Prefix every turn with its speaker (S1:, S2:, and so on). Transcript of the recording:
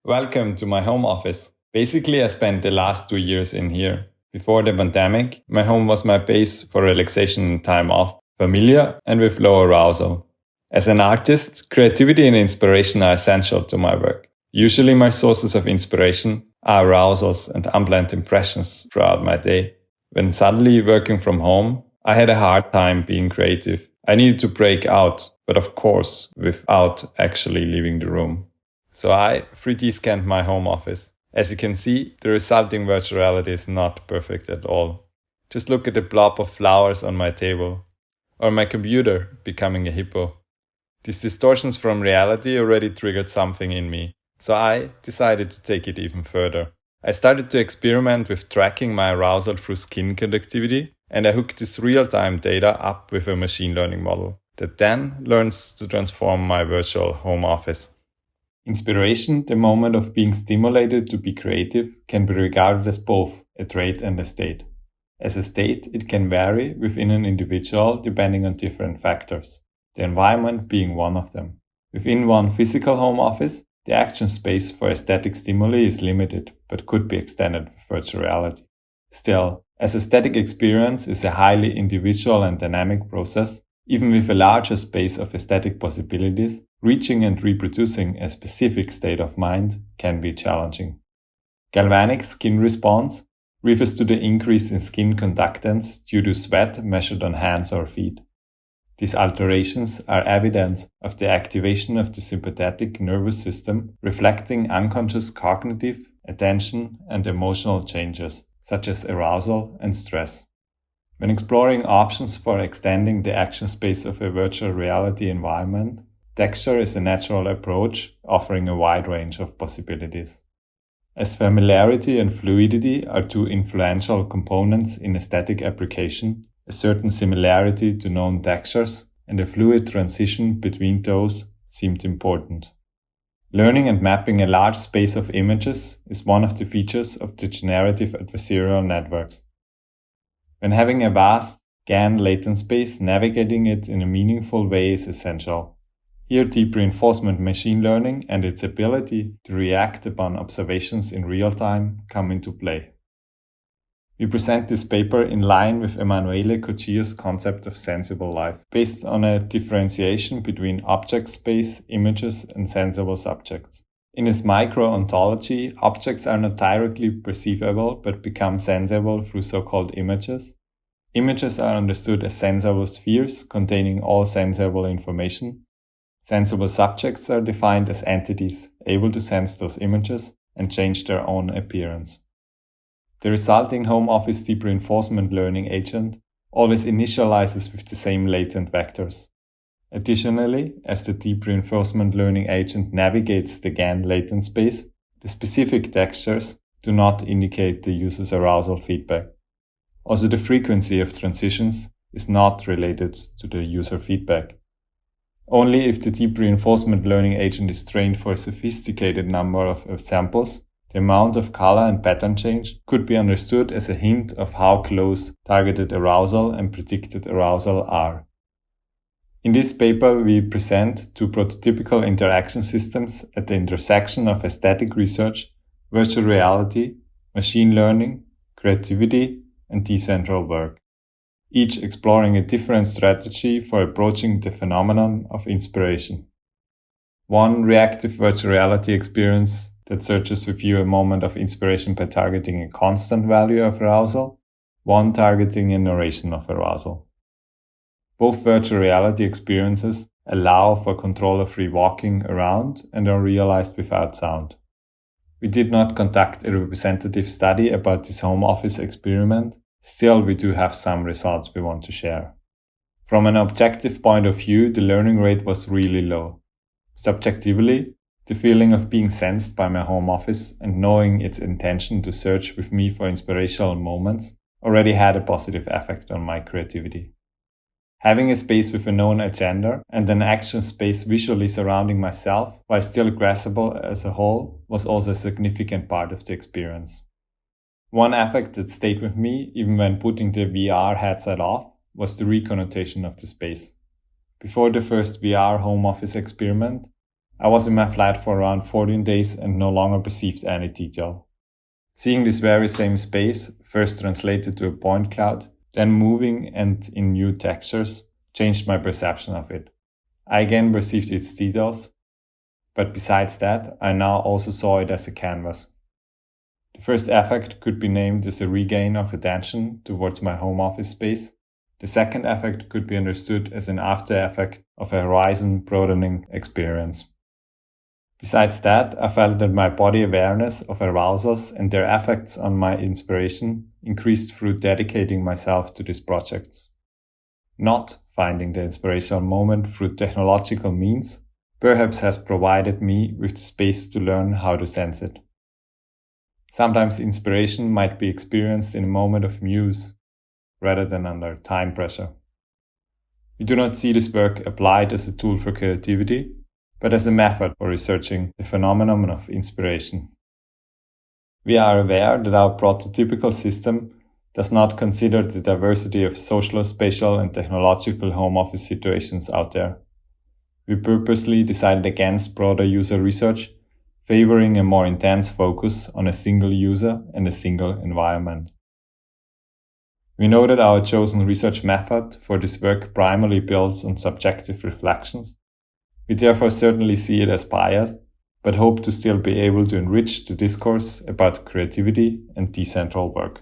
S1: Welcome to my home office. Basically, I spent the last 2 years in here. Before the pandemic, my home was my base for relaxation and time off, familiar and with low arousal. As an artist, creativity and inspiration are essential to my work. Usually my sources of inspiration are arousals and unplanned impressions throughout my day. When suddenly working from home, I had a hard time being creative. I needed to break out, but of course, without actually leaving the room. So I 3D scanned my home office. As you can see, the resulting virtual reality is not perfect at all. Just look at the blob of flowers on my table, or my computer becoming a hippo. These distortions from reality already triggered something in me, so I decided to take it even further. I started to experiment with tracking my arousal through skin conductivity, and I hooked this real-time data up with a machine learning model that then learns to transform my virtual home office. Inspiration, the moment of being stimulated to be creative, can be regarded as both a trait and a state. As a state, it can vary within an individual depending on different factors, the environment being one of them. Within one physical home office, the action space for aesthetic stimuli is limited, but could be extended with virtual reality. Still, as aesthetic experience is a highly individual and dynamic process, even with a larger space of aesthetic possibilities, reaching and reproducing a specific state of mind can be challenging. Galvanic Skin Response refers to the increase in skin conductance due to sweat measured on hands or feet. These alterations are evidence of the activation of the sympathetic nervous system, reflecting unconscious cognitive, attention, and emotional changes, such as arousal and stress. When exploring options for extending the action space of a virtual reality environment, texture is a natural approach, offering a wide range of possibilities. As familiarity and fluidity are two influential components in aesthetic application, a certain similarity to known textures and a fluid transition between those seemed important. Learning and mapping a large space of images is one of the features of the generative adversarial networks. When having a vast GAN latent space, navigating it in a meaningful way is essential. Here, deep reinforcement machine learning and its ability to react upon observations in real time come into play. We present this paper in line with Emanuel concept of sensible life, based on a differentiation between object space, images, and sensible subjects. In his micro-ontology, objects are not directly perceivable but become sensible through so-called images. Images are understood as sensible spheres containing all sensible information. Sensible subjects are defined as entities able to sense those images and change their own appearance. The resulting home office deep reinforcement learning agent always initializes with the same latent vectors. Additionally, as the deep reinforcement learning agent navigates the GAN latent space, the specific textures do not indicate the user's arousal feedback. Also, the frequency of transitions is not related to the user feedback. Only if the deep reinforcement learning agent is trained for a sophisticated number of samples, the amount of color and pattern change could be understood as a hint of how close targeted arousal and predicted arousal are. In this paper, we present two prototypical interaction systems at the intersection of aesthetic research, virtual reality, machine learning, creativity, and decentral work, each exploring a different strategy for approaching the phenomenon of inspiration. One reactive virtual reality experience that searches with you a moment of inspiration by targeting a constant value of arousal, one targeting a narration of arousal. Both virtual reality experiences allow for controller-free walking around and are realized without sound. We did not conduct a representative study about this home office experiment, still we do have some results we want to share. From an objective point of view, the learning rate was really low. Subjectively, the feeling of being sensed by my home office and knowing its intention to search with me for inspirational moments already had a positive effect on my creativity. Having a space with a known agenda and an action space visually surrounding myself while still graspable as a whole was also a significant part of the experience. One effect that stayed with me, even when putting the VR headset off, was the reconnotation of the space. Before the first VR home office experiment, I was in my flat for around 14 days and no longer perceived any detail. Seeing this very same space, first translated to a point cloud, then moving and in new textures, changed my perception of it. I again perceived its details, but besides that, I now also saw it as a canvas. The first effect could be named as a regain of attention towards my home office space. The second effect could be understood as an after effect of a horizon broadening experience. Besides that, I felt that my body awareness of arousals and their effects on my inspiration increased through dedicating myself to this project. Not finding the inspirational moment through technological means perhaps has provided me with the space to learn how to sense it. Sometimes inspiration might be experienced in a moment of muse, rather than under time pressure. We do not see this work applied as a tool for creativity, but as a method for researching the phenomenon of inspiration. We are aware that our prototypical system does not consider the diversity of social, spatial, and technological home office situations out there. We purposely decided against broader user research, favoring a more intense focus on a single user and a single environment. We know that our chosen research method for this work primarily builds on subjective reflections. We therefore certainly see it as biased, but hope to still be able to enrich the discourse about creativity and decentral work.